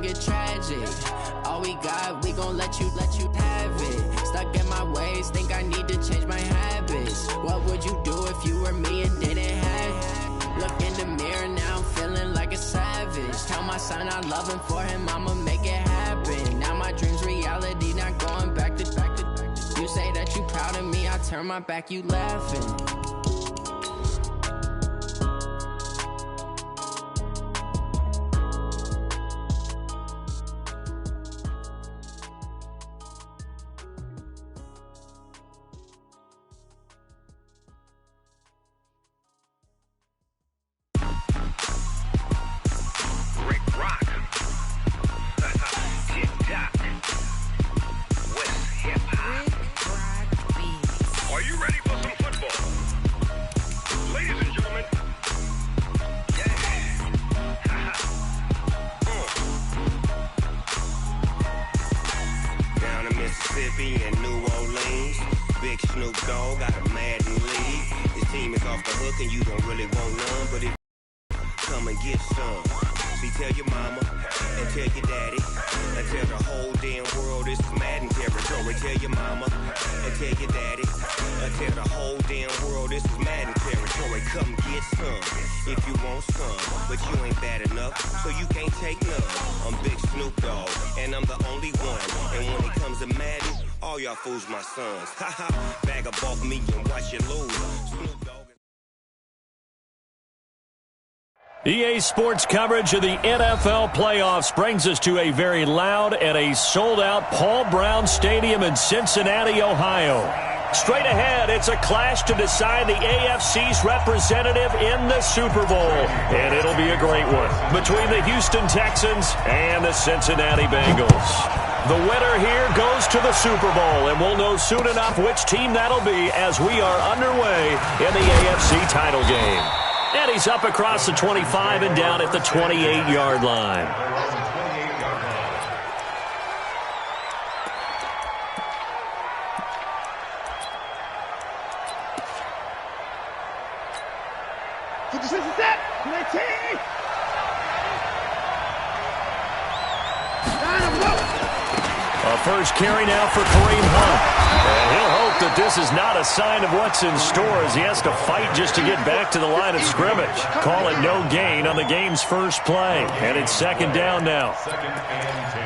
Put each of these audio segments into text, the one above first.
get tragic. All we got, we gon' let you have it. Stuck in my ways, think I need to change my habits. What would you do if you were me and didn't have? Look in the mirror now, I'm feeling like a savage. Tell my son I love him, for him I'ma make it happen. Now my dream's reality, not going back to. You say that you proud of me, I turn my back, you laughing. In New Orleans, big Snoop Dogg got a Madden league. His team is off the hook and you don't really want none, but if come and get some. See, tell your mama and tell your daddy and tell the whole damn world this is Madden territory. Tell your mama and tell your daddy and tell the whole damn world this is Madden territory. Come get some if you want some, but you ain't bad enough, so you can't take none. I'm Big Snoop Dogg and I'm the only one, and when it comes to Madden, all y'all fools my sons. Haha, bag up off me and watch you lose. Snoop Dogg. EA Sports coverage of the NFL playoffs brings us to a very loud and a sold-out Paul Brown Stadium in Cincinnati, Ohio. Straight ahead, it's a clash to decide the AFC's representative in the Super Bowl. And it'll be a great one between the Houston Texans and the Cincinnati Bengals. The winner here goes to the Super Bowl, and we'll know soon enough which team that'll be as we are underway in the AFC title game. And he's up across the 25 and down at the 28-yard line. First carry now for Kareem Hunt. And he'll hope that this is not a sign of what's in store as he has to fight just to get back to the line of scrimmage. Call it no gain on the game's first play. And it's second down now. Second and 10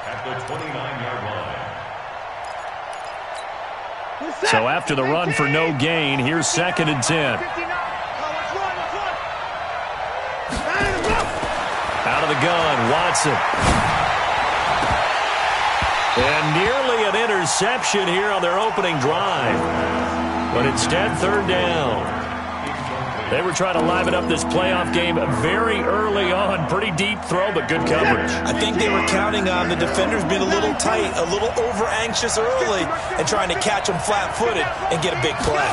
at the 29-yard line. So after the run for no gain, here's second and 10. Out of the gun, Watson. And nearly an interception here on their opening drive. But instead, third down. They were trying to liven up this playoff game very early on. Pretty deep throw, but good coverage. I think they were counting on the defenders being a little tight, a little over-anxious early, and trying to catch them flat-footed and get a big play.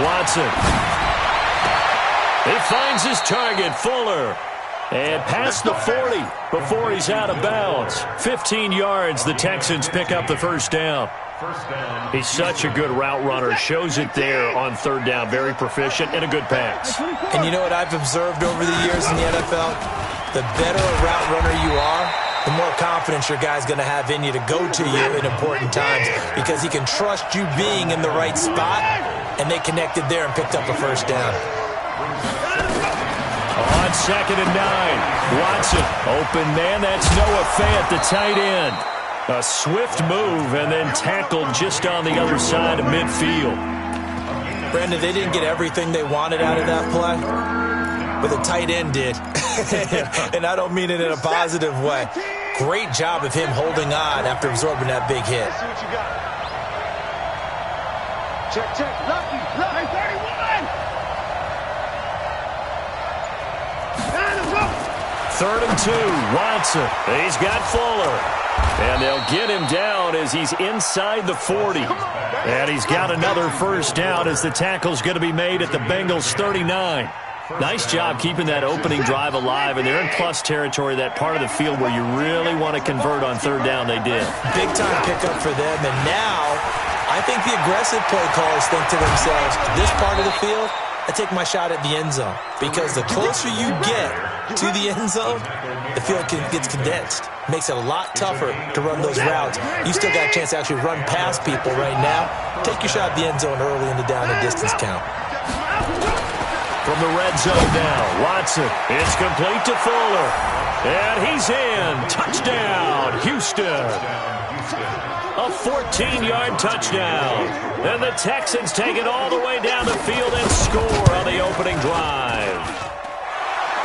Watson. He finds his target, Fuller. And past the 40 before he's out of bounds. 15 yards, the Texans pick up the first down. He's such a good route runner. Shows it there on third down. Very proficient and a good pass. And you know what I've observed over the years in the NFL? The better a route runner you are, the more confidence your guy's going to have in you to go to you in important times, because he can trust you being in the right spot, and they connected there and picked up a first down. On second and 9, Watson, open man, that's Noah Fant, the tight end. A swift move and then tackled just on the other side of midfield. Brandon, they didn't get everything they wanted out of that play, but the tight end did. And I don't mean it in a positive way. Great job of him holding on after absorbing that big hit. Check, lucky, 31! Third and 2, Watson. He's got Fuller. And they'll get him down as he's inside the 40. And he's got another first down as the tackle's going to be made at the Bengals' 39. Nice job keeping that opening drive alive, and they're in plus territory, that part of the field where you really want to convert on third down. They did. Big-time pickup for them, and now I think the aggressive play callers think to themselves, this part of the field, I take my shot at the end zone, because the closer you get, to the end zone, the field gets condensed. Makes it a lot tougher to run those routes. You still got a chance to actually run past people right now. Take your shot at the end zone early in the down and distance count. From the red zone now, Watson. It's complete to Fuller. And he's in. Touchdown, Houston. A 14-yard touchdown. And the Texans take it all the way down the field and score on the opening drive.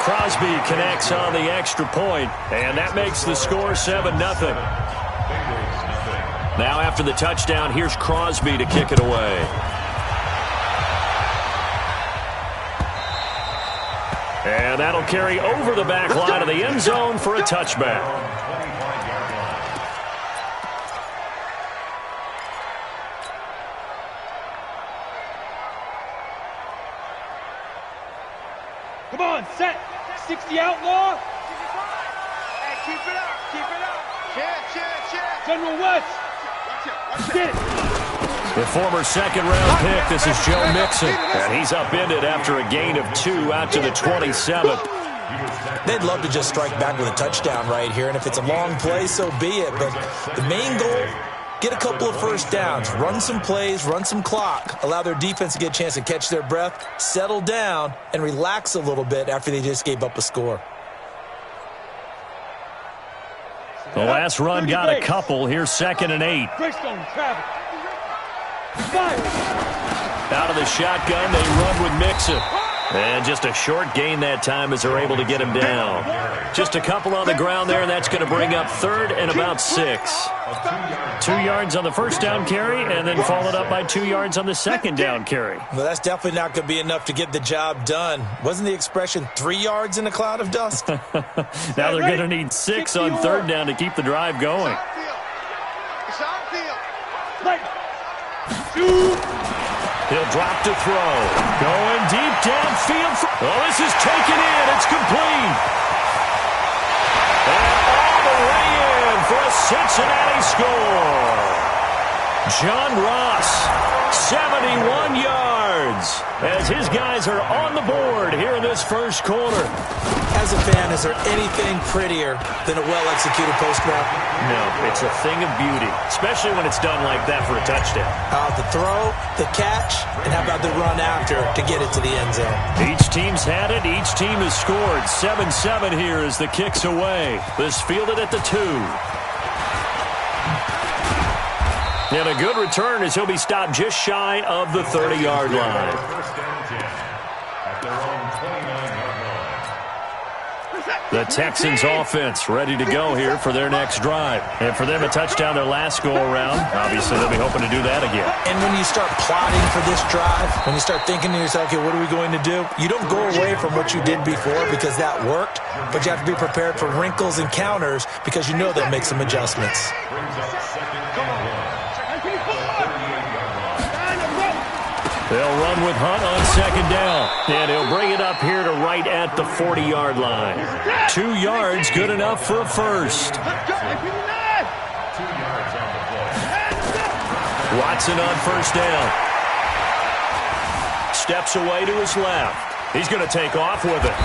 Crosby connects on the extra point, and that makes the score 7-0. Now after the touchdown, here's Crosby to kick it away. And that'll carry over the back line of the end zone for a touchback. Come on, set. 60 outlaw. Hey, keep it up. Keep it up. Cheer. General West. Watch it. The former second-round pick, this is Joe Mixon. And he's upended after a gain of 2 out to the 27th. They'd love to just strike back with a touchdown right here, and if it's a long play, so be it. But the main goal, get a couple of first downs, run some plays, run some clock, allow their defense to get a chance to catch their breath, settle down, and relax a little bit after they just gave up a score. The last run got a couple. Here's 2nd and 8. Out of the shotgun, they run with Mixon. And just a short gain that time as they're able to get him down. Just a couple on the ground there, and that's going to bring up 3rd and about 6. 2 yards on the first down carry, and then followed up by 2 yards on the second down carry. Well, that's definitely not going to be enough to get the job done. Wasn't the expression 3 yards in a cloud of dust? Now they're going to need 6 on 3rd down to keep the drive going. He'll drop to throw. Going deep downfield. Oh, this is taken in. It's complete. And all the way in for a Cincinnati score. John Ross, 71 yards, as his guys are on the board here in this first quarter. As a fan, is there anything prettier than a well-executed post route? No, it's a thing of beauty, especially when it's done like that for a touchdown. The throw, the catch, and how about the run after to get it to the end zone? Each team's had it. Each team has scored. 7-7 here as the kick's away. This fielded at the 2. And a good return as he'll be stopped just shy of the 30-yard line. The Texans offense ready to go here for their next drive. And for them, a touchdown their last go-around. Obviously, they'll be hoping to do that again. And when you start plotting for this drive, when you start thinking to yourself, okay, what are we going to do? You don't go away from what you did before because that worked, but you have to be prepared for wrinkles and counters because you know they'll make some adjustments. They'll run with Hunt on 2nd down. And he'll bring it up here to right at the 40-yard line. 2 yards, good enough for a first. Watson on 1st down. Steps away to his left. He's going to take off with it.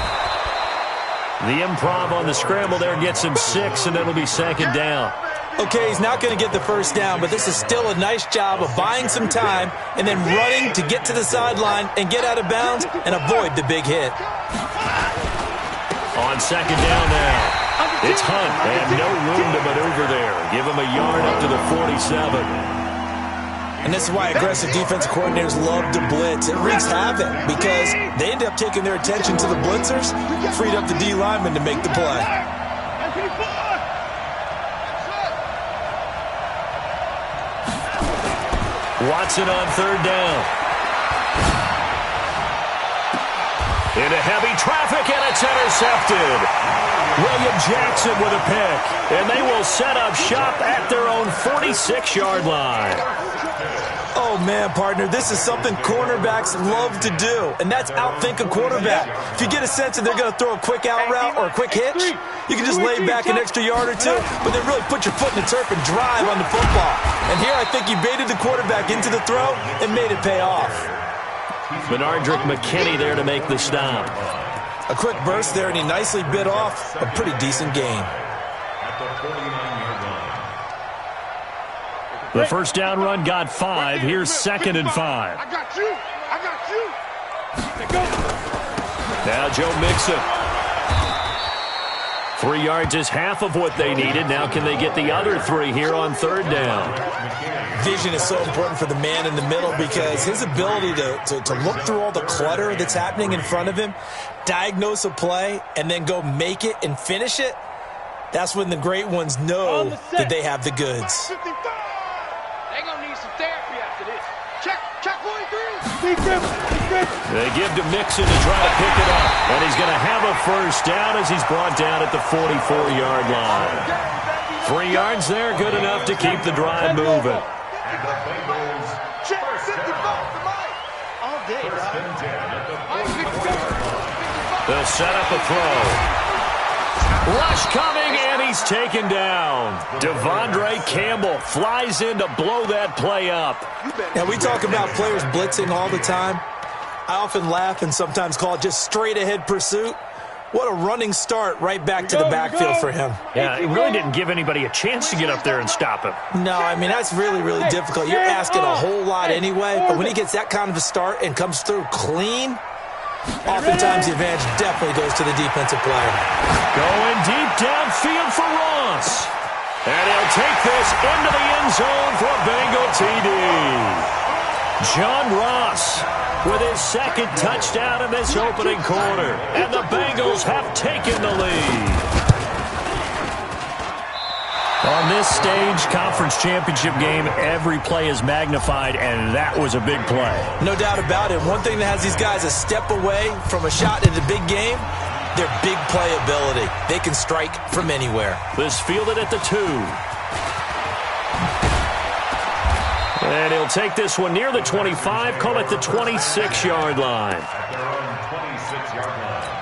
The improv on the scramble there gets him 6, and it'll be 2nd down. Okay, he's not going to get the first down, but this is still a nice job of buying some time and then running to get to the sideline and get out of bounds and avoid the big hit. On 2nd down now, it's Hunt, and no room to maneuver there. Give him a yard up to the 47. And this is why aggressive defensive coordinators love to blitz. It wreaks havoc because they end up taking their attention to the blitzers, freed up the D lineman to make the play. Watson on 3rd down. Into heavy traffic, and it's intercepted. William Jackson with a pick, and they will set up shop at their own 46-yard line. Oh, man, partner, this is something cornerbacks love to do, and that's outthink a quarterback. If you get a sense that they're going to throw a quick out route or a quick hitch, you can just lay back an extra yard or 2, but then really put your foot in the turf and drive on the football. And here I think he baited the quarterback into the throw and made it pay off. Benardrick McKinney there to make the stop. A quick burst there, and he nicely bit off a pretty decent gain. At the 49-yard line. The first down run got 5. Here's 2nd and 5. I got you. I got you. Now Joe Mixon. 3 yards is half of what they needed. Now can they get the other 3 here on 3rd down? Vision is so important for the man in the middle because his ability to look through all the clutter that's happening in front of him, diagnose a play, and then go make it and finish it, that's when the great ones know that they have the goods. They're going to need some therapy after this. Check 43. They give to Mixon to try to pick it up. And he's going to have a first down as he's brought down at the 44-yard line. 3 yards there, good enough to keep the drive moving. And the Bengals first down. All day, First and 10 at the 44-yard line. They'll set up a throw. Rush coming, and he's taken down. Devondre Campbell flies in to blow that play up. Now, we talk about players blitzing all the time. I often laugh and sometimes call it just straight-ahead pursuit. What a running start right back to the backfield for him. Yeah, it really didn't give anybody a chance to get up there and stop him. No, I mean, that's really, really difficult. You're asking a whole lot anyway, but when he gets that kind of a start and comes through clean, oftentimes the advantage definitely goes to the defensive player. Going deep downfield for Ross. And he'll take this into the end zone for a Bengal TD. John Ross with his 2nd touchdown in this opening quarter. And the Bengals have taken the lead. On this stage, conference championship game, every play is magnified, and that was a big play. No doubt about it. One thing that has these guys a step away from a shot in the big game, their big playability. They can strike from anywhere. This fielded at the 2. And he'll take this one near the 25, call it the 26-yard line. At their own 26-yard line.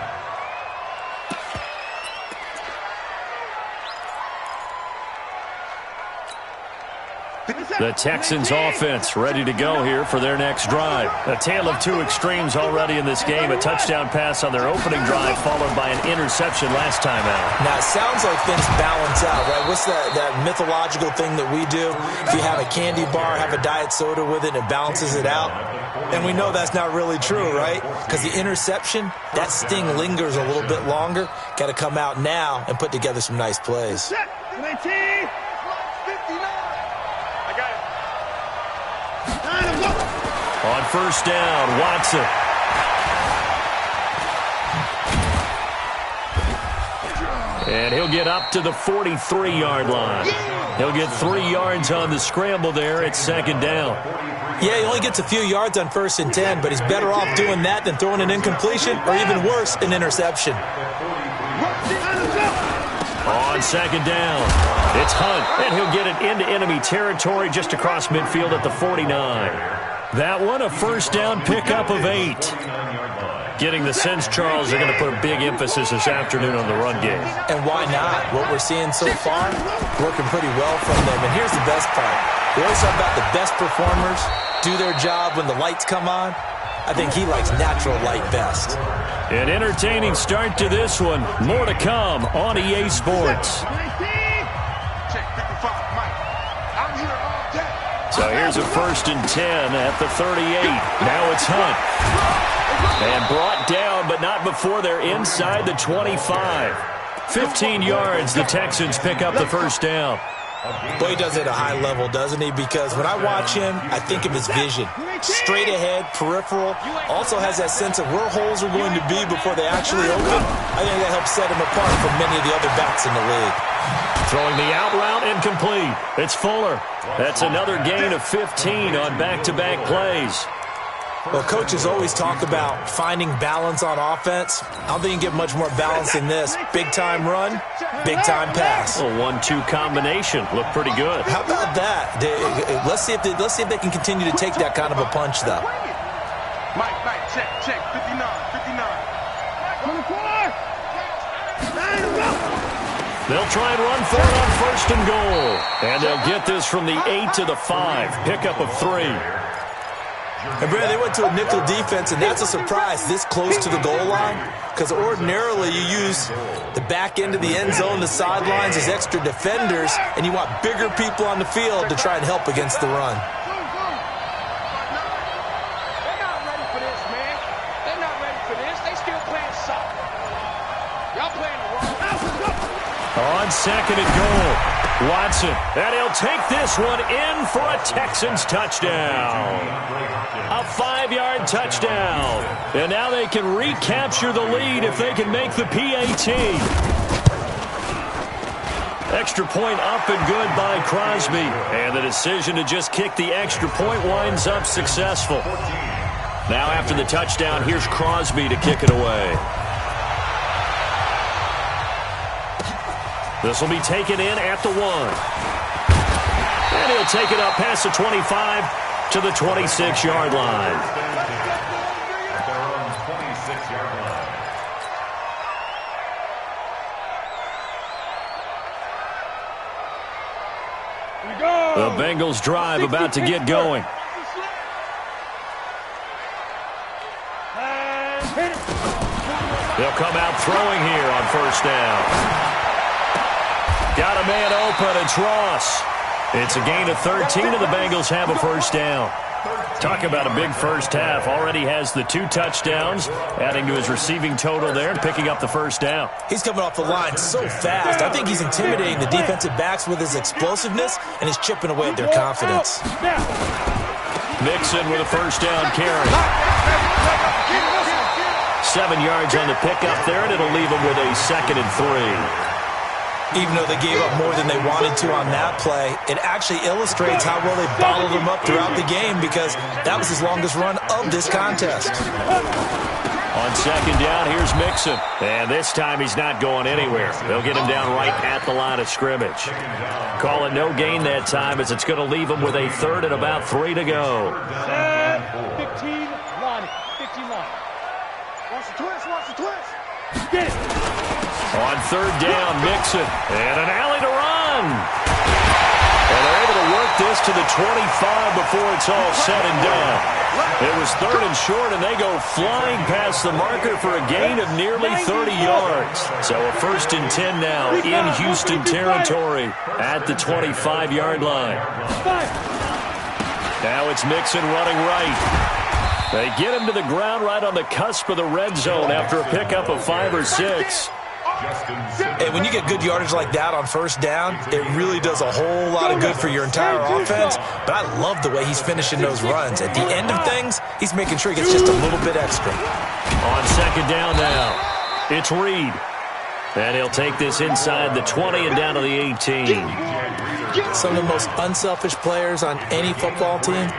The Texans offense ready to go here for their next drive. A tale of 2 extremes already in this game. A touchdown pass on their opening drive followed by an interception last time out. Now, it sounds like things balance out, right? What's that mythological thing that we do? If you have a candy bar, have a diet soda with it, it balances it out. And we know that's not really true, right? Because the interception, that sting lingers a little bit longer. Got to come out now and put together some nice plays. 19. On first down, Watson. And he'll get up to the 43-yard line. He'll get 3 yards on the scramble there at 2nd down. Yeah, he only gets a few yards on 1st and 10, but he's better off doing that than throwing an incompletion or even worse, an interception. On 2nd down, it's Hunt, and he'll get it into enemy territory just across midfield at the 49. That one, a first down pickup of 8. Getting the sense, Charles, they're going to put a big emphasis this afternoon on the run game. And why not? What we're seeing so far, working pretty well from them. And here's the best part. We always talk about the best performers do their job when the lights come on. I think he likes natural light best. An entertaining start to this one. More to come on EA Sports. So here's a 1st and 10 at the 38. Now it's Hunt. And brought down, but not before they're inside the 25. 15 yards, the Texans pick up the first down. Boy, he does it at a high level, doesn't he? Because when I watch him, I think of his vision. Straight ahead, peripheral. Also has that sense of where holes are going to be before they actually open. I think that helps set him apart from many of the other backs in the league. Throwing the out route incomplete. It's Fuller. That's another gain of 15 on back-to-back plays. Well, coaches always talk about finding balance on offense. I don't think you can get much more balance than this. Big-time run, big-time pass. A 1-2 combination. Looked pretty good. How about that? Let's see if they can continue to take that kind of a punch, though. Mike, check, 59. 24! They'll try and run for it on 1st and goal. And they'll get this from the 8 to the 5. Pickup of 3. And Brad, they went to a nickel defense, and that's a surprise this close to the goal line, because ordinarily you use the back end of the end zone, the sidelines as extra defenders, and you want bigger people on the field to try and help against the run. They're not ready for this, man. They're not ready for this. They still playing soccer. Y'all playing the wrong. On second and goal, Watson, and he'll take this one in for a Texans touchdown. A 5-yard touchdown. And now they can recapture the lead if they can make the PAT. Extra point up and good by Crosby. And the decision to just kick the extra point winds up successful. Now after the touchdown, here's Crosby to kick it away. This will be taken in at the 1. And he'll take it up past the 25 to the 26-yard line. The Bengals drive about to get going. They'll come out throwing here on first down. Got a man open, it's Ross. It's a gain of 13, and the Bengals have a first down. Talk about a big first half. Already has the 2 touchdowns, adding to his receiving total there and picking up the first down. He's coming off the line so fast. I think he's intimidating the defensive backs with his explosiveness, and he's chipping away at their confidence. Mixon with a first down carry. 7 yards on the pickup there, and it'll leave him with a 2nd and 3. Even though they gave up more than they wanted to on that play, it actually illustrates how well they bottled him up throughout the game, because that was his longest run of this contest. On second down, here's Mixon. And this time he's not going anywhere. They'll get him down right at the line of scrimmage. Call it no gain that time, as it's going to leave him with a 3rd and about 3 to go. 15 line. 15 line. Watch the twist, watch the twist. Get it. On third down, Mixon, and an alley to run. And they're able to work this to the 25 before it's all said and done. It was 3rd and short, and they go flying past the marker for a gain of nearly 30 yards. So a 1st and 10 now in Houston territory at the 25-yard line. Now it's Mixon running right. They get him to the ground right on the cusp of the red zone after a pickup of 5 or 6. And when you get good yardage like that on first down, it really does a whole lot of good for your entire offense. But I love the way he's finishing those runs. At the end of things, he's making sure he gets just a little bit extra. On second down now, it's Reed. And he'll take this inside the 20 and down to the 18. Some of the most unselfish players on any football team,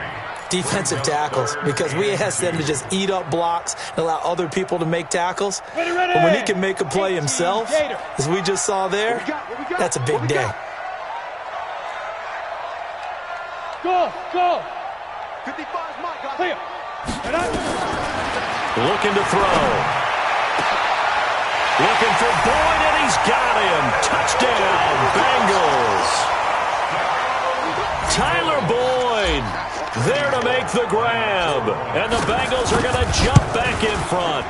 defensive tackles, because we ask them to just eat up blocks and allow other people to make tackles. But when he can make a play himself, as we just saw there, that's a big day. Go, go. 55's Mike. Clear. Looking to throw. Looking for Boyd, and he's got him. Touchdown, Bengals. Tyler Boyd there to make the grab. And the Bengals are going to jump back in front.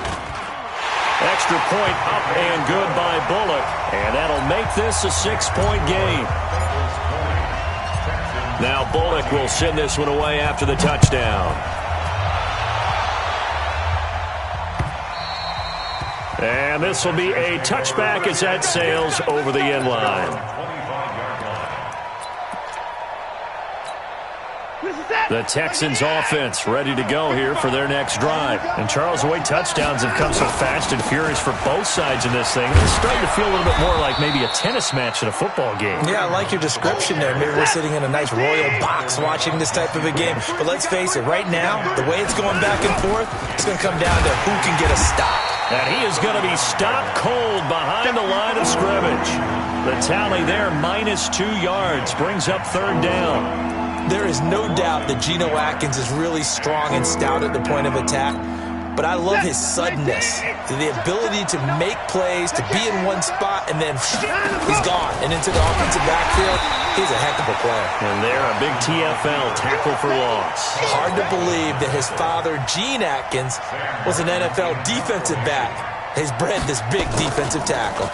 Extra point up and good by Bullock. And that'll make this a 6-point game. Now Bullock will send this one away after the touchdown. And this will be a touchback as that sails over the end line. The Texans offense ready to go here for their next drive. And Charles, the way touchdowns have come so fast and furious for both sides in this thing, it's starting to feel a little bit more like maybe a tennis match in a football game. Yeah, I like your description there. Maybe we're sitting in a nice royal box watching this type of a game. But let's face it, right now, the way it's going back and forth, it's going to come down to who can get a stop. And he is going to be stopped cold behind the line of scrimmage. The tally there, -2 yards, brings up third down. There is no doubt that Geno Atkins is really strong and stout at the point of attack. but I love his suddenness, the ability to make plays, to be in one spot, and then he's gone and into the offensive backfield. He's a heck of a player. And there, a big TFL tackle for loss. Hard to believe that his father, Gene Atkins, was an NFL defensive back. He's bred this big defensive tackle.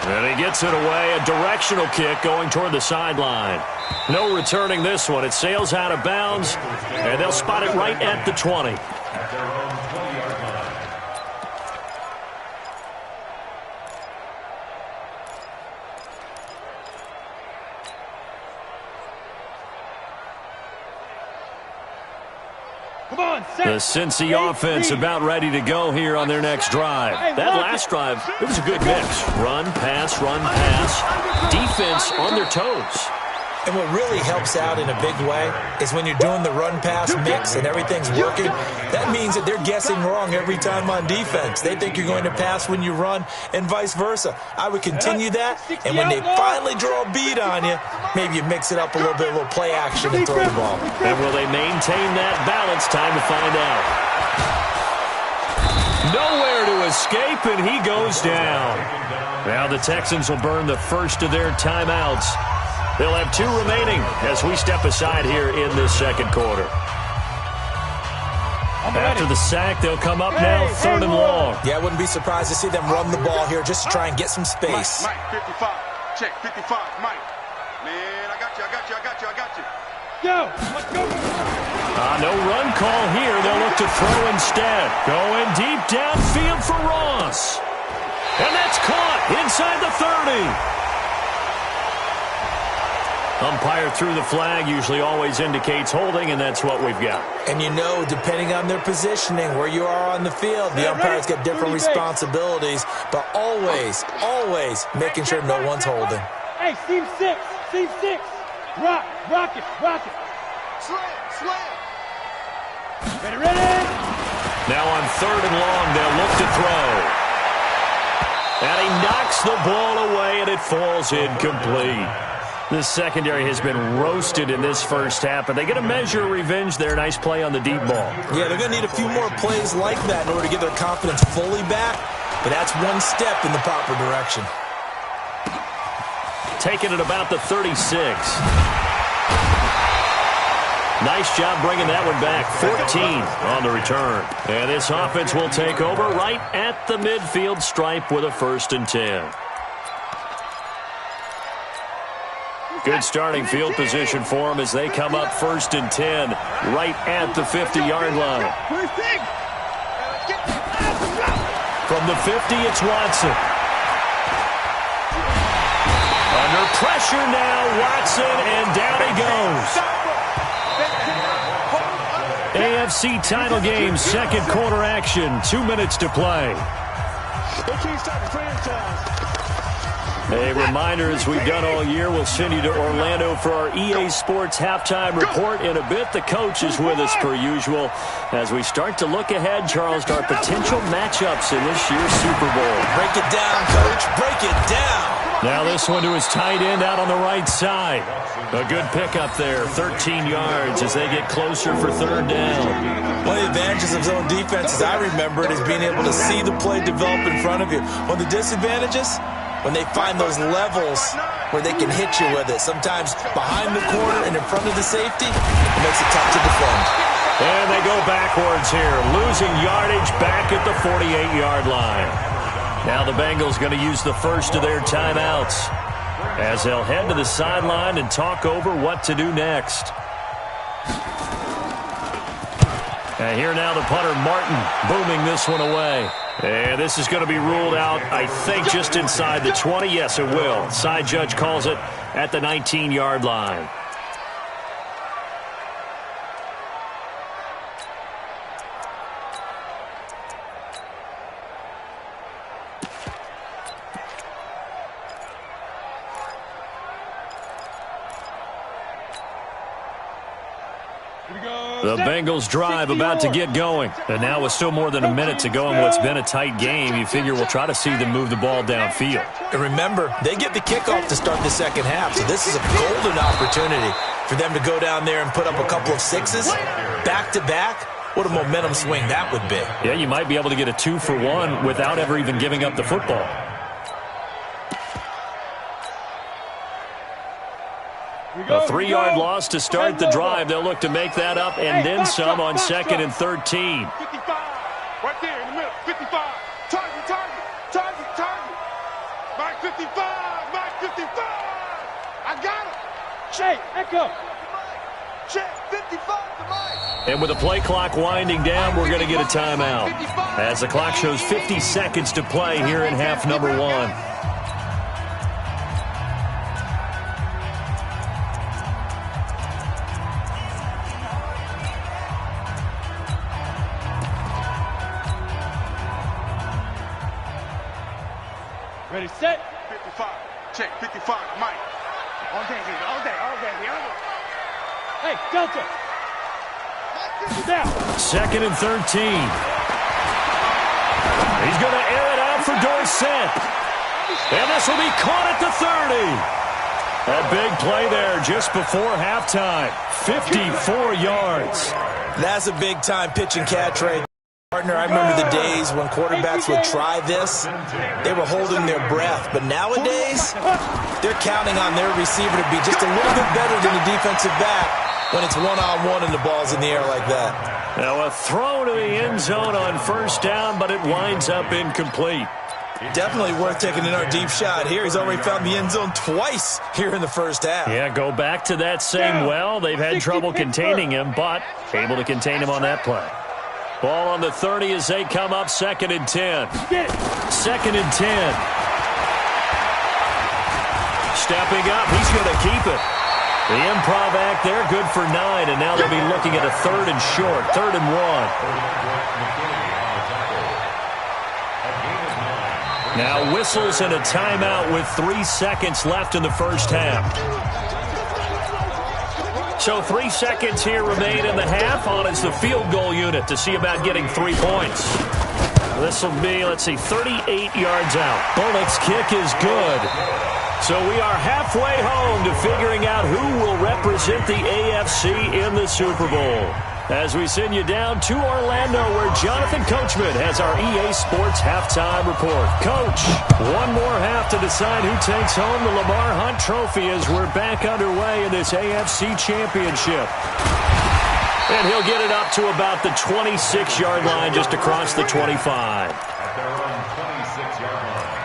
And he gets it away, a directional kick going toward the sideline. No returning this one. It sails out of bounds, and they'll spot it right at the 20. The Cincy offense about ready to go here on their next drive. That last drive, it was a good mix. Run, pass, defense on their toes. And what really helps out in a big way is when you're doing the run-pass mix and everything's working, that means that they're guessing wrong every time on defense. They think you're going to pass when you run and vice versa. I would continue that, and when they finally draw a beat on you, maybe you mix it up a little bit, a little play action and throw the ball. And will they maintain that balance? Time to find out. Nowhere to escape, and he goes down. Now the Texans will burn the first of their timeouts. They'll have 2 remaining as we step aside here in this second quarter. After the sack, they'll come up now 3rd and long. Yeah, I wouldn't be surprised to see them run the ball here just to try and get some space. Mike, 55. Check, 55. Mike. Man, I got you. Go. Let's go. No run call here. They'll look to throw instead. Going deep downfield for Ross. And that's caught inside the 30. Umpire threw the flag, usually always indicates holding, and that's what we've got. And you know, depending on their positioning, where you are on the field, the umpire's got different responsibilities, but always making sure no one's holding. Hey, seam 6. Rock it. Slam. Ready. Now on 3rd and long, they'll look to throw. And he knocks the ball away, and it falls incomplete. This secondary has been roasted in this first half, but they get a measure of revenge there. Nice play on the deep ball. Yeah, they're going to need a few more plays like that in order to get their confidence fully back, but that's one step in the proper direction. Taking it about the 36. Nice job bringing that one back. 14 on the return. And this offense will take over right at the midfield stripe with a 1st and 10. Good starting field position for them as they come up 1st and 10 right at the 50-yard line. From the 50, it's Watson. Under pressure now, Watson, and down he goes. AFC title game, second quarter action, 2 minutes to play. A reminder, as we've done all year, we'll send you to Orlando for our EA Sports halftime report in a bit. The coach is with us per usual as we start to look ahead, Charles, to our potential matchups in this year's Super Bowl. Break it down, Coach. Break it down. Now this one to his tight end out on the right side. A good pickup there, 13 yards as they get closer for 3rd down. One of the advantages of zone defense, as I remember it, is being able to see the play develop in front of you. One of the disadvantages, when they find those levels where they can hit you with it. Sometimes behind the corner and in front of the safety, it makes it tough to defend. And they go backwards here, losing yardage back at the 48-yard line. Now the Bengals going to use the first of their timeouts as they'll head to the sideline and talk over what to do next. And here now the punter, Martin, booming this one away. And this is going to be ruled out, I think, just inside the 20. Yes, it will. Side judge calls it at the 19-yard line. The Bengals drive about to get going. And now with still more than a minute to go in what's been a tight game, you figure we'll try to see them move the ball downfield. And remember, they get the kickoff to start the second half, so this is a golden opportunity for them to go down there and put up a couple of sixes back-to-back what a momentum swing that would be. Yeah, you might be able to get a 2-for-1 without ever even giving up the football. A 3-yard loss to start the drive. They'll look to make that up and then some on 2nd and 13. 55. Right there in the middle. 55. Target, target, target, target. Mark 55. Mark 55. I got him. Check, echo. Check, 55 to Mike. And with the play clock winding down, we're going to get a timeout. As the clock shows 50 seconds to play here in half number 1. Ready, set. 55. Check, 55. Mike. All day, baby. All day, all day. Hey, Delta. Down. 2nd and 13. He's going to air it out for Dorsett. And this will be caught at the 30. A big play there just before halftime. 54 yards. That's a big-time pitch and catch right. Partner, I remember the days when quarterbacks would try this. They were holding their breath. But nowadays, they're counting on their receiver to be just a little bit better than the defensive back when it's one-on-one and the ball's in the air like that. Now a throw to the end zone on 1st down, but it winds up incomplete. Definitely worth taking another deep shot here. He's already found the end zone twice here in the 1st half. Yeah, go back to that same well. They've had trouble containing him, but able to contain him on that play. Ball on the 30 as they come up 2nd and 10. 2nd and 10. Stepping up, he's going to keep it. The improv act there, good for 9, and now they'll be looking at a 3rd and short, 3rd and 1. Now whistles and a timeout with 3 seconds left in the 1st half. So 3 seconds here remain in the half. On is the field goal unit to see about getting 3 points. This will be, let's see, 38 yards out. Bullock's kick is good. So we are halfway home to figuring out who will represent the AFC in the Super Bowl. As we send you down to Orlando, where Jonathan Coachman has our EA Sports halftime report. Coach, one more half to decide who takes home the Lamar Hunt Trophy as we're back underway in this AFC Championship. And he'll get it up to about the 26-yard line, just across the 25. At their own 26-yard line.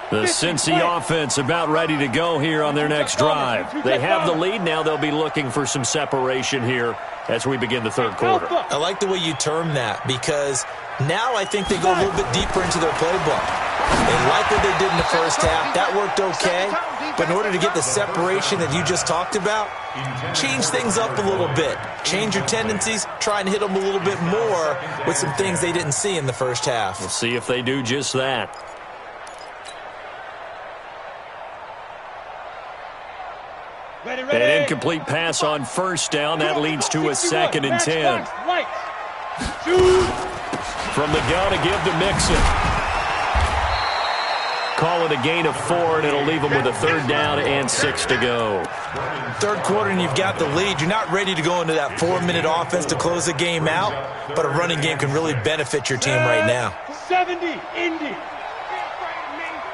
The Cincy offense about ready to go here on their next drive. They have the lead. Now they'll be looking for some separation here as we begin the 3rd quarter. I like the way you term that, because now I think they go a little bit deeper into their playbook. They like what they did in the 1st half. That worked okay. But in order to get the separation that you just talked about, change things up a little bit. Change your tendencies. Try and hit them a little bit more with some things they didn't see in the 1st half. We'll see if they do just that. An incomplete pass on 1st down. That leads to a 2nd and 10. From the gun to give to Mixon. Call it a gain of 4, and it'll leave them with a 3rd down and 6 to go. 3rd quarter, and you've got the lead. You're not ready to go into that 4-minute offense to close the game out, but a running game can really benefit your team right now. 70, Indy.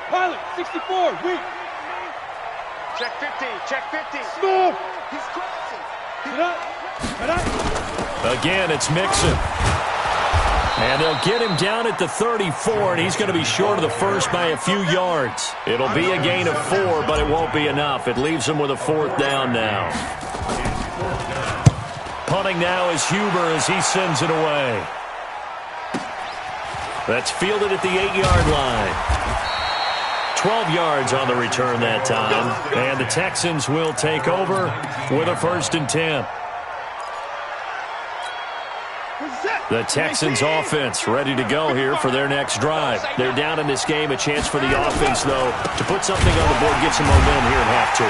Pilot, 64, weak. Check 50, check 50. Smooth. He's crossing. Again, it's Mixon. And they'll get him down at the 34, and he's going to be short of the 1st by a few yards. It'll be a gain of 4, but it won't be enough. It leaves him with a 4th down now. Punting now is Huber as he sends it away. That's fielded at the 8-yard line. 12 yards on the return that time. And the Texans will take over with a 1st and 10. The Texans offense ready to go here for their next drive. They're down in this game. A chance for the offense, though, to put something on the board, get some momentum here in half 2.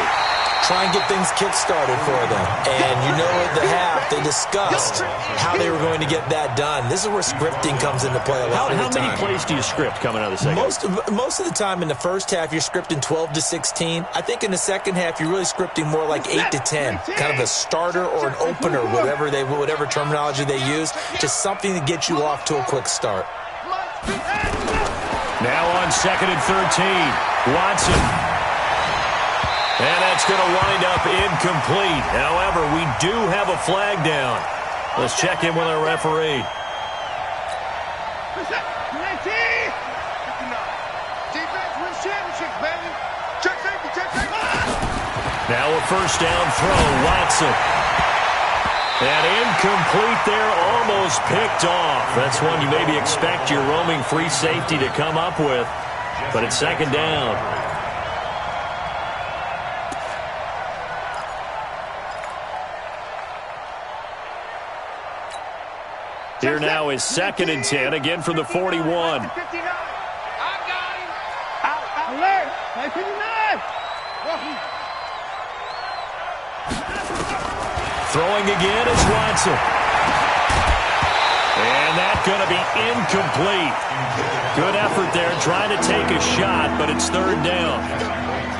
try and get things kick-started for them. And you know at the half, they discussed how they were going to get that done. This is where scripting comes into play a lot of the time. How many plays do you script coming out of the second? Most of the time in the first half, you're scripting 12 to 16. I think in the second half, you're really scripting more like 8 to 10. Kind of a starter or an opener, whatever terminology they use. Just something to get you off to a quick start. Now on 2nd and 13, Watson. And that's going to wind up incomplete. However, we do have a flag down. Let's check in with our referee. Now a first down throw, Watson. And incomplete there, almost picked off. That's one you maybe expect your roaming free safety to come up with. But it's second down. Here now is 2nd and 10, again from the 41. I got him. Out. Alert. 59. Throwing again is Watson. And that's going to be incomplete. Good effort there, trying to take a shot, but it's third down.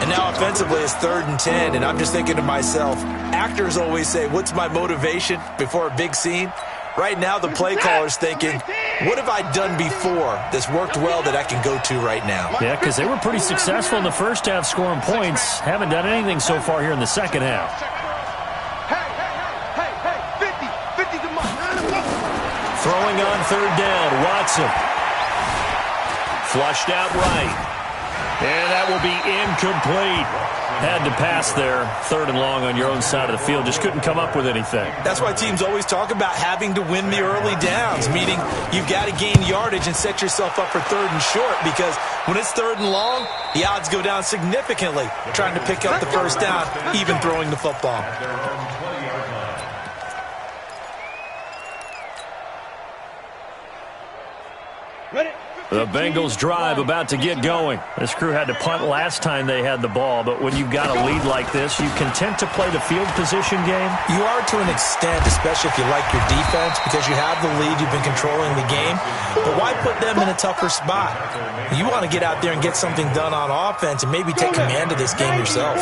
And now offensively, it's 3rd and 10, and I'm just thinking to myself, actors always say, what's my motivation before a big scene? Right now, the play caller's thinking, what have I done before that's worked well that I can go to right now? Yeah, because they were pretty successful in the first half scoring points. Haven't done anything so far here in the second half. Throwing on third down, Watson. Flushed out right. And that will be incomplete. Had to pass there, 3rd and long on your own side of the field. Just couldn't come up with anything. That's why teams always talk about having to win the early downs, meaning you've got to gain yardage and set yourself up for 3rd and short, because when it's 3rd and long, the odds go down significantly trying to pick up the first down, even throwing the football. The Bengals drive about to get going. This crew had to punt last time they had the ball, but when you've got a lead like this, you content to play the field position game? You are to an extent, especially if you like your defense, because you have the lead, you've been controlling the game. But why put them in a tougher spot? You want to get out there and get something done on offense and maybe take command of this game yourself.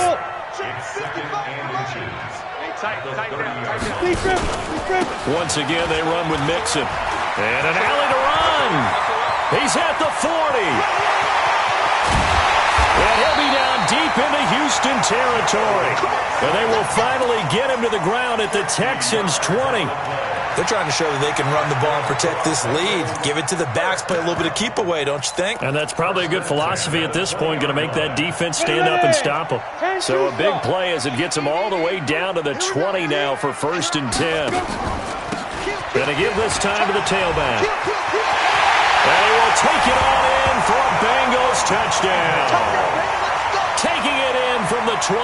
Once again, they run with Mixon. And an alley to run. He's at the 40. And he'll be down deep into Houston territory. And they will finally get him to the ground at the Texans' 20. They're trying to show that they can run the ball and protect this lead. Give it to the backs, play a little bit of keep away, don't you think? And that's probably a good philosophy at this point, going to make that defense stand up and stop them. So a big play as it gets them all the way down to the 20 now for 1st and 10. Going to give this time to the tailback. And he will take it all in for a Bengals touchdown. Taking it in from the 20.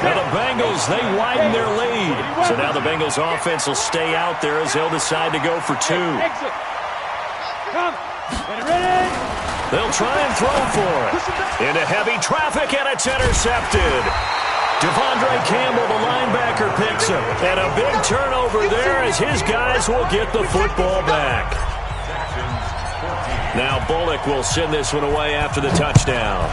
Now the Bengals, they widen their lead. So now the Bengals offense will stay out there as they'll decide to go for 2. They'll try and throw for it. Into heavy traffic, and it's intercepted. Devondre Campbell, the linebacker, picks him. And a big turnover there as his guys will get the football back. Now Bullock will send this one away after the touchdown.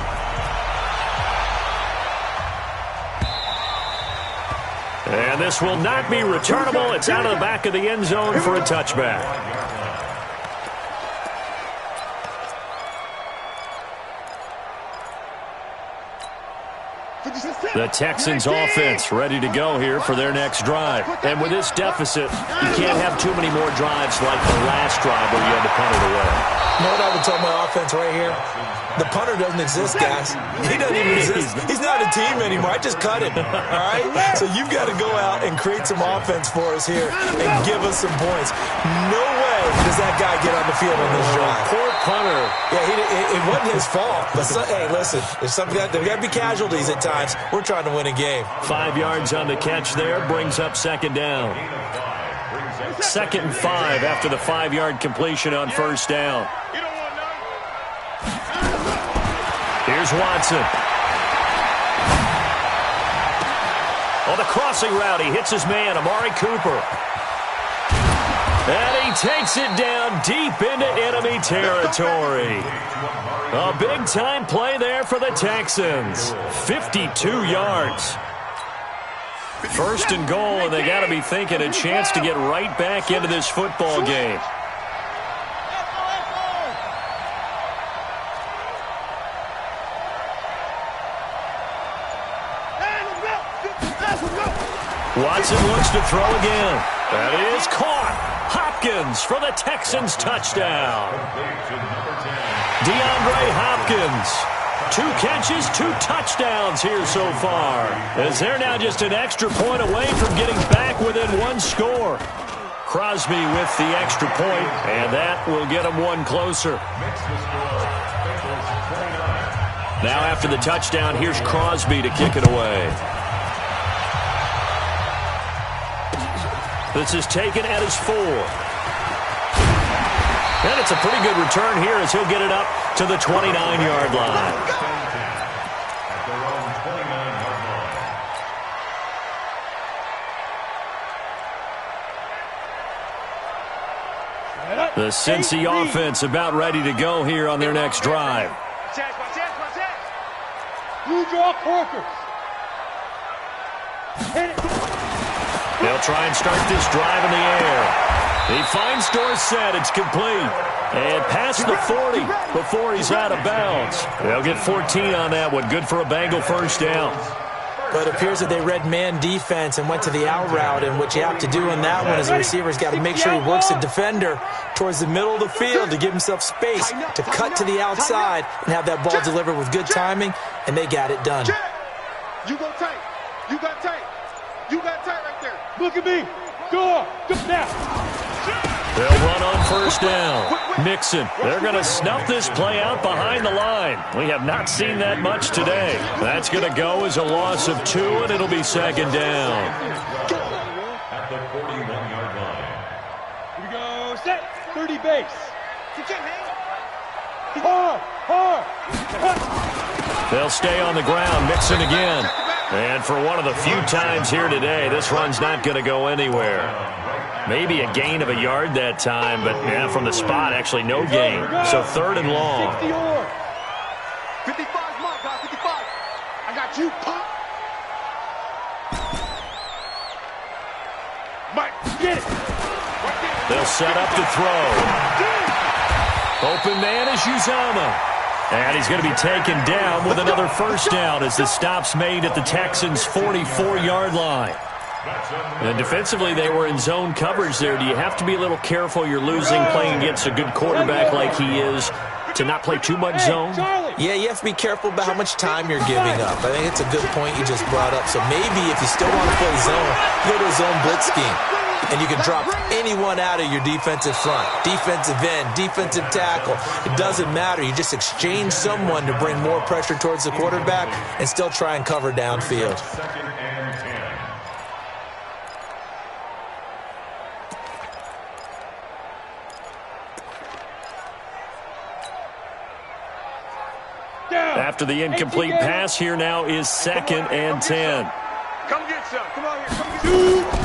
And this will not be returnable. It's out of the back of the end zone for a touchback. The Texans offense ready to go here for their next drive. And with this deficit, you can't have too many more drives like the last drive where you had to punt it away. You know what I would tell my offense right here? The punter doesn't exist, guys. He doesn't even exist. He's not a team anymore. I just cut him, all right? So you've got to go out and create some offense for us here and give us some points. No way does that guy get on the field on this drive. Poor punter. Yeah, it wasn't his fault. But hey, listen, there's got to be casualties at times. We're trying to win a game. 5 yards on the catch there brings up 2nd down. 2nd and 5 after the 5-yard completion on 1st down. Here's Watson. On the crossing route, he hits his man, Amari Cooper. And he takes it down deep into enemy territory. A big-time play there for the Texans. 52 yards. First and goal, and they got to be thinking a chance to get right back into this football game. Watson looks to throw again. That is caught. Hopkins for the Texans touchdown. DeAndre Hopkins. 2 catches, 2 touchdowns here so far. As they're now just an extra point away from getting back within 1 score. Crosby with the extra point, and that will get them 1 closer. Now after the touchdown, here's Crosby to kick it away. This is taken at his 4. And it's a pretty good return here as he'll get it up to the 29-yard line. The Cincy offense about ready to go here on their next drive. You draw corkers. Hit it. They'll try and start this drive in the air. He finds Dorsett. It's complete. And past the 40 before he's out of bounds. They'll get 14 on that one. Good for a Bengal first down. But it appears that they read man defense and went to the out route. And what you have to do on that one is the receiver's got to make sure he works the defender towards the middle of the field to give himself space to cut to the outside and have that ball delivered with good timing. And they got it done. You go tight. You got tight. You got tight right there. Look at me. Go now. They'll run on first down. Mixon. They're going to snuff this play out behind the line. We have not seen that much today. That's going to go as a loss of 2, and it'll be second down. At the 41-yard line. Here we go. Set. 30 base. Hard. They'll stay on the ground. Mixon again. And for one of the few times here today, this run's not going to go anywhere. Maybe a gain of a yard that time, but yeah, from the spot, actually no gain. So 3rd and long. 55 mark, guys. 55. I got you, Pop. Mike, get it. They'll set up to throw. Open man is Uzomah. And he's going to be taken down with another first down as the stop's made at the Texans' 44-yard line. And defensively, they were in zone coverage there. Do you have to be a little careful you're losing playing against a good quarterback like he is to not play too much zone? Yeah, you have to be careful about how much time you're giving up. I think it's a good point you just brought up. So maybe if you still want to play zone, go to a zone blitz scheme. And you can drop anyone out of your defensive front, defensive end, defensive tackle. It doesn't matter. You just exchange someone to bring more pressure towards the quarterback and still try and cover downfield. After the incomplete pass, here now is 2nd and 10. Come get some. Come on here. Come get some.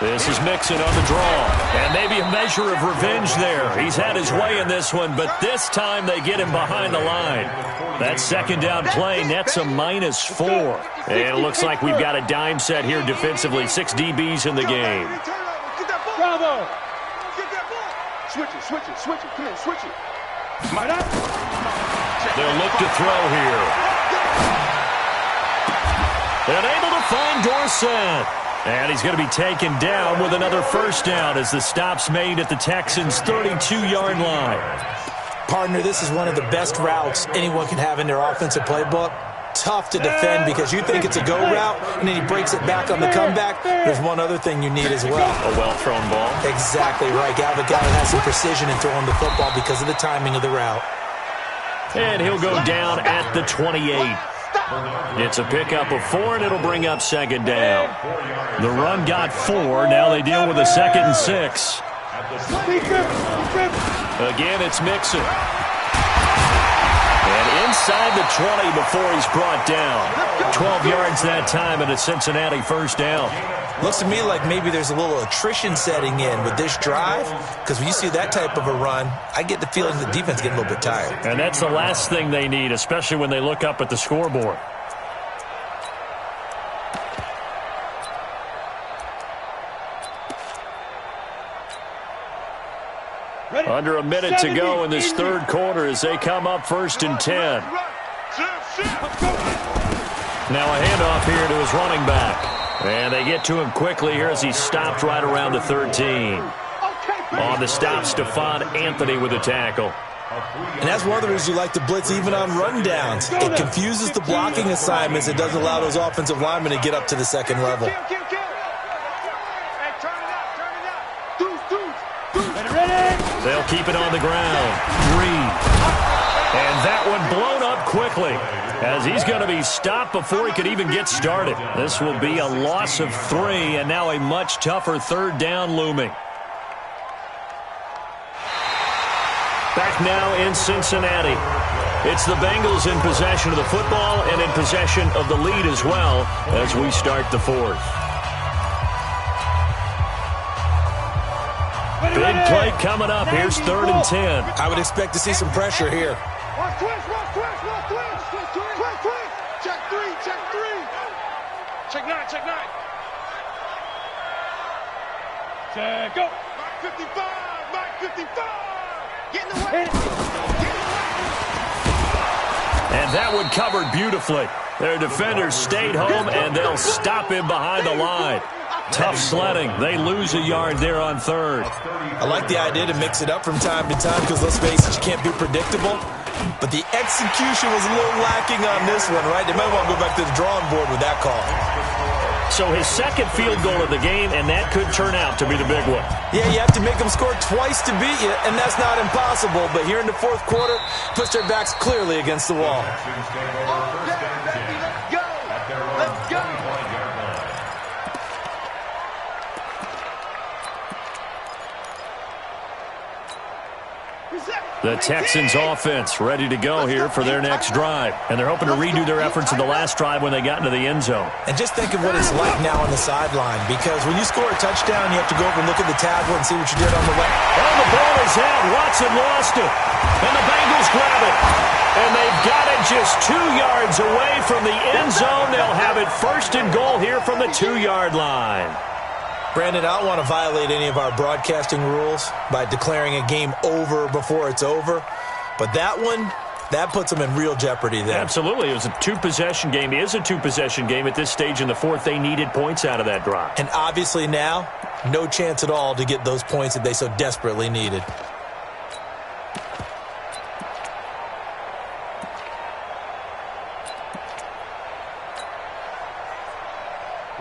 This is Mixon on the draw. And maybe a measure of revenge there. He's had his way in this one, but this time they get him behind the line. That second down play nets a -4. And it looks like we've got a dime set here defensively. 6 DBs in the game. Bravo. Switch it. Come in, switch it. They'll look to throw here. And able to find Dorsett. And he's going to be taken down with another first down as the stop's made at the Texans' 32-yard line. Partner, this is one of the best routes anyone can have in their offensive playbook. Tough to defend because you think it's a go route, and then he breaks it back on the comeback. There's one other thing you need as well. A well-thrown ball. Exactly right. Got a guy that has some precision in throwing the football because of the timing of the route. And he'll go down at the 28. It's a pickup of 4, and it'll bring up second down. The run got 4. Now they deal with a 2nd and 6. Again, it's Mixon. And inside the 20 before he's brought down. 12 yards that time and a Cincinnati first down. Looks to me like maybe there's a little attrition setting in with this drive, because when you see that type of a run, I get the feeling the defense getting a little bit tired. And that's the last thing they need, especially when they look up at the scoreboard. Under a minute to go in this third quarter as they come up 1st and 10. Now a handoff here to his running back. And they get to him quickly here as he stopped right around the 13. On the stop, Stephon Anthony with a tackle. And that's one of the reasons you like to blitz even on rundowns. It confuses the blocking assignments. It doesn't allow those offensive linemen to get up to the second level. They'll keep it on the ground. 3. And that one blown up quickly as he's going to be stopped before he could even get started. This will be a loss of 3 and now a much tougher third down looming. Back now in Cincinnati. It's the Bengals in possession of the football and in possession of the lead as well as we start the fourth. Big play coming up. Here's 3rd and 10. I would expect to see some pressure here. Check 3. Check 9. Check go. Mike 55. Get in the way. And that one covered beautifully. Their defenders stayed home, and they'll stop him behind the line. Tough sledding. They lose a yard there on 3rd. I like the idea to mix it up from time to time because, let's face it, you can't be predictable. But the execution was a little lacking on this one, right? They might want to go back to the drawing board with that call. So his second field goal of the game, and that could turn out to be the big one. Yeah, you have to make them score twice to beat you, and that's not impossible. But here in the fourth quarter, puts their backs clearly against the wall. Let's go. The Texans offense ready to go here for their next drive. And they're hoping to redo their efforts in the last drive when they got into the end zone. And just think of what it's like now on the sideline, because when you score a touchdown, you have to go over and look at the tablet and see what you did on the way. And the ball is out. Watson lost it. And the Bengals grab it. And they've got it just 2 yards away from the end zone. They'll have it 1st and goal here from the 2-yard line. Brandon, I don't want to violate any of our broadcasting rules by declaring a game over before it's over. But that one, that puts them in real jeopardy there. Absolutely. It was a 2-possession game. It is a 2-possession game at this stage in the fourth. They needed points out of that drive. And obviously now, no chance at all to get those points that they so desperately needed.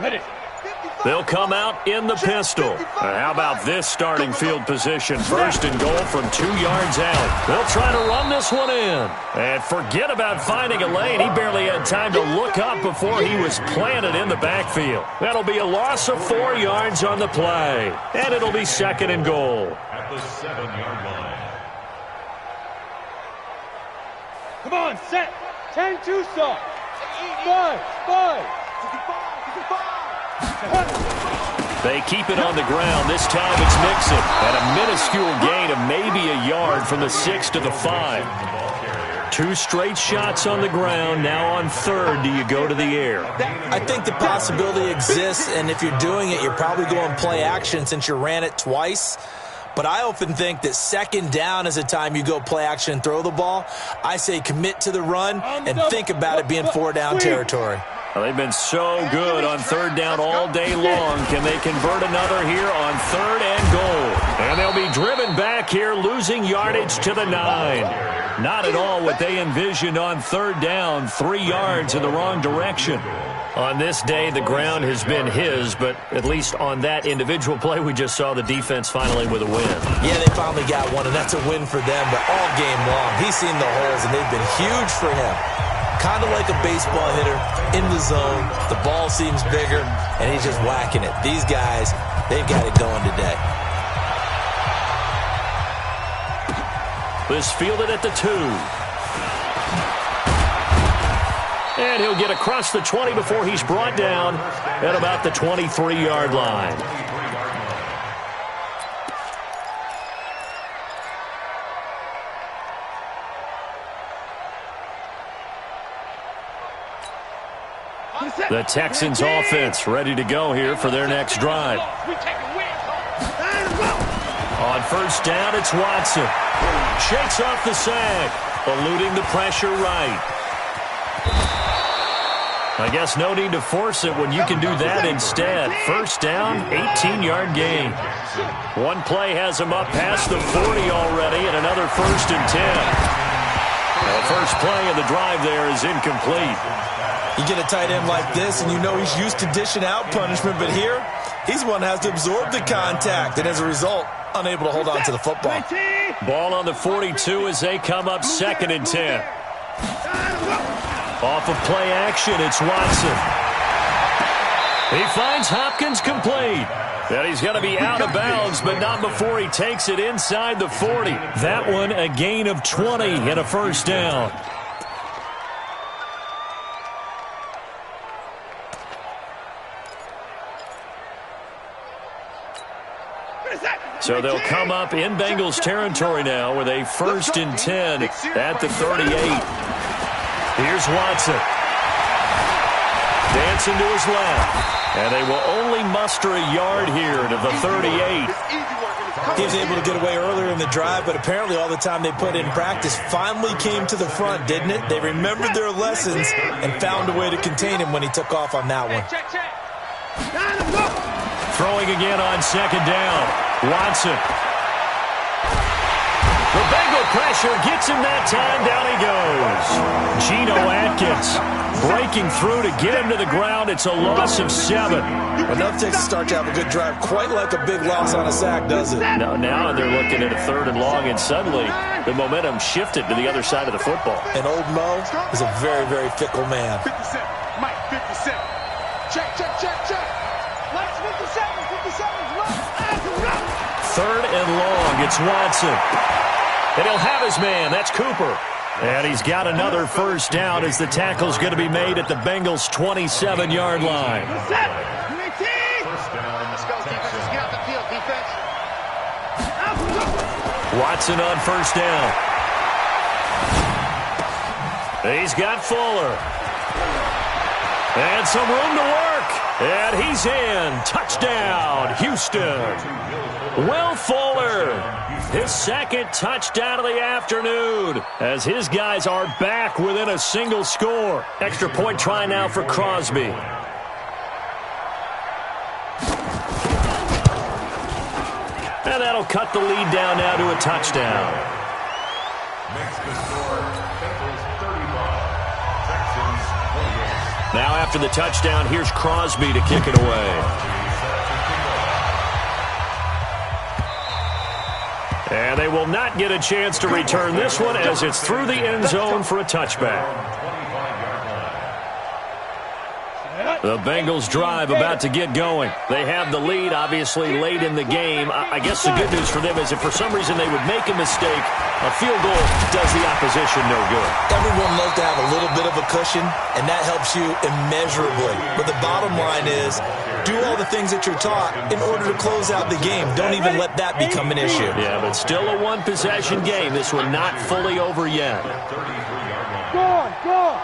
Ready. They'll come out in the pistol. How about this starting field position? 1st and goal from 2 yards out. They'll try to run this one in. And forget about finding a lane. He barely had time to look up before he was planted in the backfield. That'll be a loss of 4 yards on the play. And it'll be 2nd and goal. At the 7-yard line. Come on, set. 10-2 stop. 5. They keep it on the ground. This time it's Mixon. And a minuscule gain of maybe a yard from the 6 to the 5. 2 straight shots on the ground. Now on 3rd, do you go to the air? I think the possibility exists, and if you're doing it, you're probably going play action since you ran it twice. But I often think that 2nd down is a time you go play action and throw the ball. I say commit to the run and think about it being 4-down territory. Well, they've been so good on 3rd down all day long. Can they convert another here on 3rd and goal? And they'll be driven back here, losing yardage to the 9. Not at all what they envisioned on 3rd down, 3 yards in the wrong direction. On this day, the ground has been his, but at least on that individual play, we just saw the defense finally with a win. Yeah, they finally got one, and that's a win for them, but all game long, he's seen the holes, and they've been huge for him. Kind of like a baseball hitter in the zone. The ball seems bigger, and he's just whacking it. These guys, they've got it going today. This fielded at the 2. And he'll get across the 20 before he's brought down at about the 23-yard line. The Texans offense ready to go here for their next drive. On first down, it's Watson. Shakes off the sack, eluding the pressure right. I guess no need to force it when you can do that instead. First down, 18-yard gain. One play has him up past the 40 already, and another 1st and 10. The first play of the drive there is incomplete. You get a tight end like this, and you know he's used to dishing out punishment, but here, he's the one that has to absorb the contact, and as a result, unable to hold on to the football. Ball on the 42 as they come up 2nd and 10. Off of play action, it's Watson. He finds Hopkins complete. And he's going to be out of bounds, but not before he takes it inside the 40. That one a gain of 20 and a first down. So they'll come up in Bengals territory now with a 1st and 10 at the 38. Here's Watson. Dancing to his left. And they will only muster a yard here to the 38. He was able to get away earlier in the drive, but apparently all the time they put in practice finally came to the front, didn't it? They remembered their lessons and found a way to contain him when he took off on that one. Throwing again on 2nd down. Watson. The Bengal pressure gets him that time. Down he goes. Geno Atkins breaking through to get him to the ground. It's a loss of 7. Enough takes to start to have a good drive. Quite like a big loss on a sack, does it? Now they're looking at a 3rd and long, and suddenly the momentum shifted to the other side of the football. And old Mo is a very, very fickle man. 57. Mike, 57. Check, check, check, check. Mike's 57. 57. 3rd and long. It's Watson. And he'll have his man. That's Cooper. And he's got another first down as the tackle's going to be made at the Bengals' 27-yard line. Let's go, defense. Get out the field, defense. Watson on first down. He's got Fuller. And some room to work. And he's in. Touchdown, Houston. Will Fuller, his 2nd touchdown of the afternoon, as his guys are back within a single score. Extra point try now for Crosby. And that'll cut the lead down now to a touchdown. Makes the score Bengals 35, Texans 28. Now after the touchdown, here's Crosby to kick it away. And they will not get a chance to return this one as it's through the end zone for a touchback. The Bengals drive about to get going. They have the lead, obviously, late in the game. I guess the good news for them is if for some reason they would make a mistake, a field goal does the opposition no good. Everyone loves to have a little bit of a cushion, and that helps you immeasurably. But the bottom line is, do all the things that you're taught in order to close out the game. Don't even let that become an issue. Yeah, but still a one-possession game. This one not fully over yet. Go on, go on.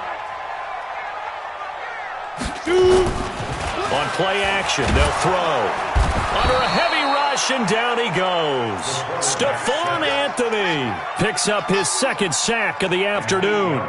On play action, they'll throw. Under a heavy rush, and down he goes. Stephon Anthony picks up his 2nd sack of the afternoon.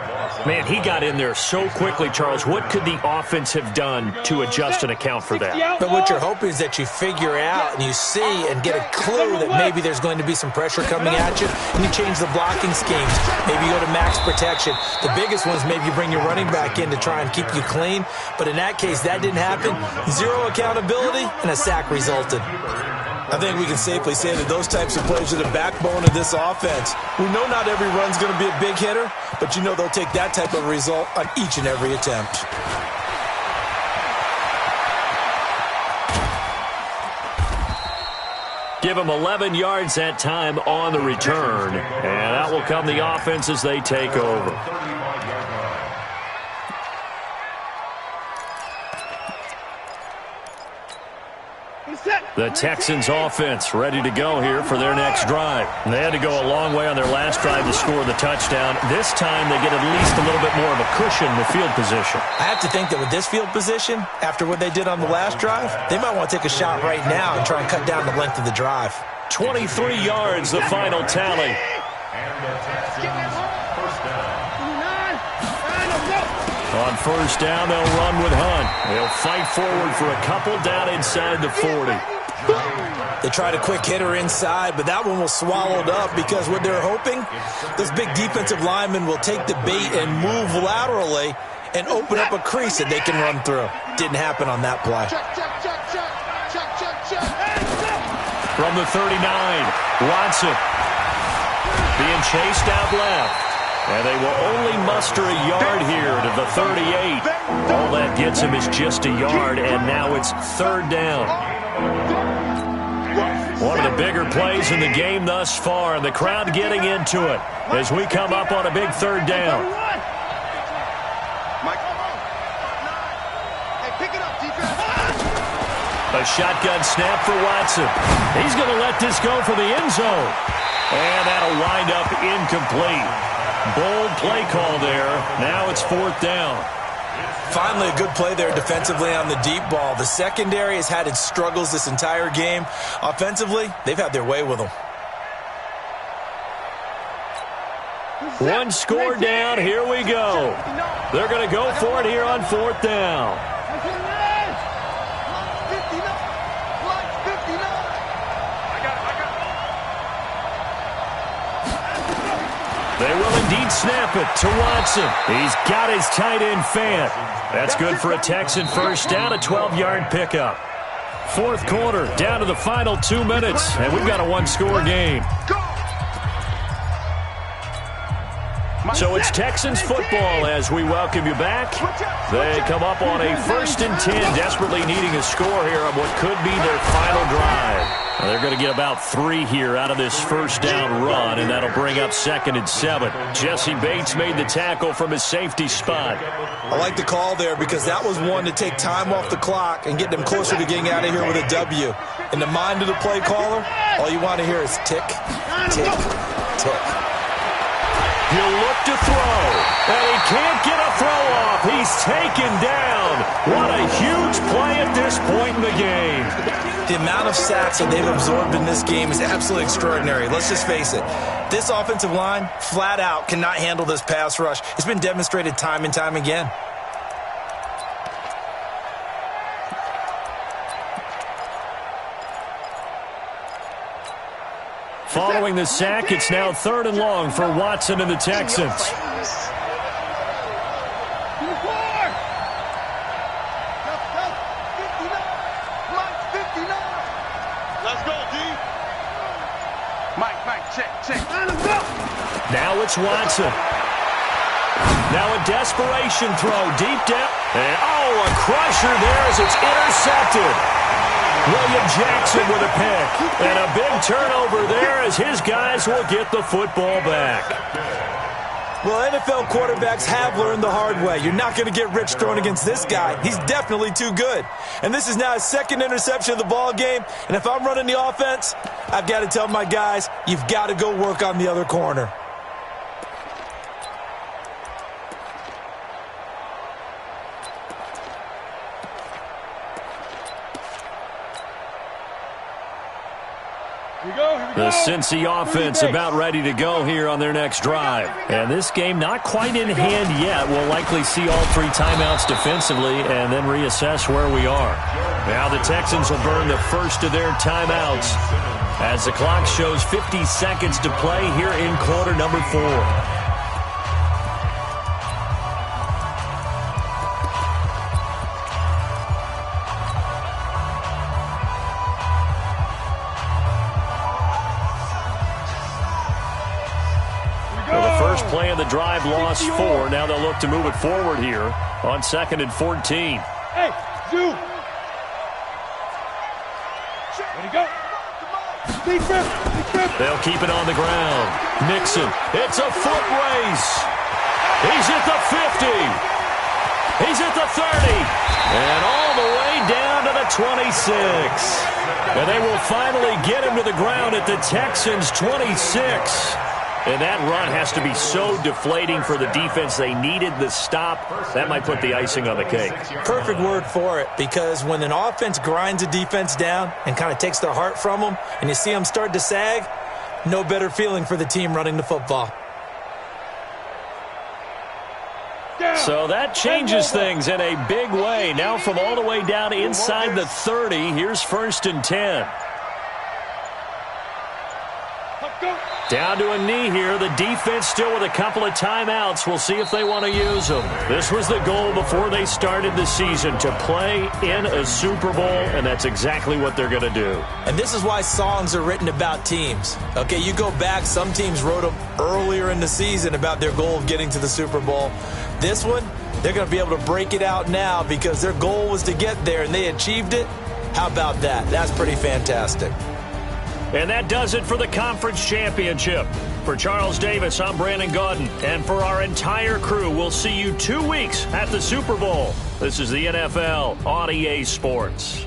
Man, he got in there so quickly, Charles. What could the offense have done to adjust and account for that? But what you're hoping is that you figure out and you see and get a clue that maybe there's going to be some pressure coming at you, and you change the blocking schemes. Maybe you go to max protection. The biggest one is maybe you bring your running back in to try and keep you clean. But in that case, that didn't happen. 0 accountability, and a sack resulted. I think we can safely say that those types of plays are the backbone of this offense. We know not every run's going to be a big hitter, but you know they'll take that type of result on each and every attempt. Give them 11 yards that time on the return, and that will come the offense as they take over. The Texans offense ready to go here for their next drive. They had to go a long way on their last drive to score the touchdown. This time they get at least a little bit more of a cushion in the field position. I have to think that with this field position, after what they did on the last drive, they might want to take a shot right now and try and cut down the length of the drive. 23 yards, the final tally. And the Texans first down. On first down, they'll run with Hunt. They'll fight forward for a couple down inside the 40. They tried a quick hitter inside, but that one was swallowed up because what they're hoping, this big defensive lineman will take the bait and move laterally and open up a crease that they can run through. Didn't happen on that play. From the 39, Watson being chased out left. And they will only muster a yard here to the 38. All that gets him is just a yard, and now it's third down. One of the bigger plays in the game thus far, and the crowd getting into it as we come up on a big third down. A shotgun snap for Watson. He's going to let this go for the end zone. And that'll wind up incomplete. Bold play call there. Now it's fourth down. Finally, a good play there defensively on the deep ball. The secondary has had its struggles this entire game. Offensively, they've had their way with them. One score down. Here we go. They're going to go for it here on fourth down. They will indeed snap it to Watson. He's got his tight end fan. That's good for a Texan first down, a 12-yard pickup. Fourth quarter, down to the final 2 minutes, and we've got a one-score game. So it's Texans football as we welcome you back. They come up on a 1st and 10, desperately needing a score here on what could be their final drive. Now they're going to get about 3 here out of this first down run, and that'll bring up 2nd and 7. Jesse Bates made the tackle from his safety spot. I like the call there because that was one to take time off the clock and get them closer to getting out of here with a W. In the mind of the play caller, all you want to hear is tick, tick, tick. He'll look to throw, and he can't get a throw off. He's taken down. What a huge play at this point in the game. The amount of sacks that they've absorbed in this game is absolutely extraordinary. Let's just face it. This offensive line, flat out, cannot handle this pass rush. It's been demonstrated time and time again. Following the sack, it's now 3rd and long for Watson and the Texans. Let's go, D. Mike, check. Now it's Watson. Now a desperation throw deep down. And a crusher there as it's intercepted. William Jackson with a pick. And a big turnover there as his guys will get the football back. Well, NFL quarterbacks have learned the hard way. You're not going to get rich throwing against this guy. He's definitely too good. And this is now his 2nd interception of the ball game. And if I'm running the offense, I've got to tell my guys, you've got to go work on the other corner. The Cincy offense about ready to go here on their next drive. And this game not quite in hand yet. We'll likely see all 3 timeouts defensively and then reassess where we are. Now the Texans will burn the first of their timeouts as the clock shows 50 seconds to play here in quarter number 4. First play of the drive, lost 4. Now they'll look to move it forward here on 2nd and 14. Hey, you. Ready to go. They'll keep it on the ground. Mixon. It's a foot race. He's at the 50. He's at the 30. And all the way down to the 26. And they will finally get him to the ground at the Texans' 26. And that run has to be so deflating for the defense. They needed the stop. That might put the icing on the cake. Perfect word for it, because when an offense grinds a defense down and kind of takes their heart from them, and you see them start to sag, no better feeling for the team running the football. So that changes things in a big way. Now from all the way down inside the 30, here's 1st and 10. Down to a knee here. The defense still with a couple of timeouts. We'll see if they want to use them. This was the goal before they started the season, to play in a Super Bowl, and that's exactly what they're going to do. And this is why songs are written about teams. Okay, you go back, some teams wrote them earlier in the season about their goal of getting to the Super Bowl. This one, they're going to be able to break it out now because their goal was to get there, and they achieved it. How about that? That's pretty fantastic. And that does it for the conference championship. For Charles Davis, I'm Brandon Gaudin. And for our entire crew, we'll see you 2 weeks at the Super Bowl. This is the NFL on EA Sports.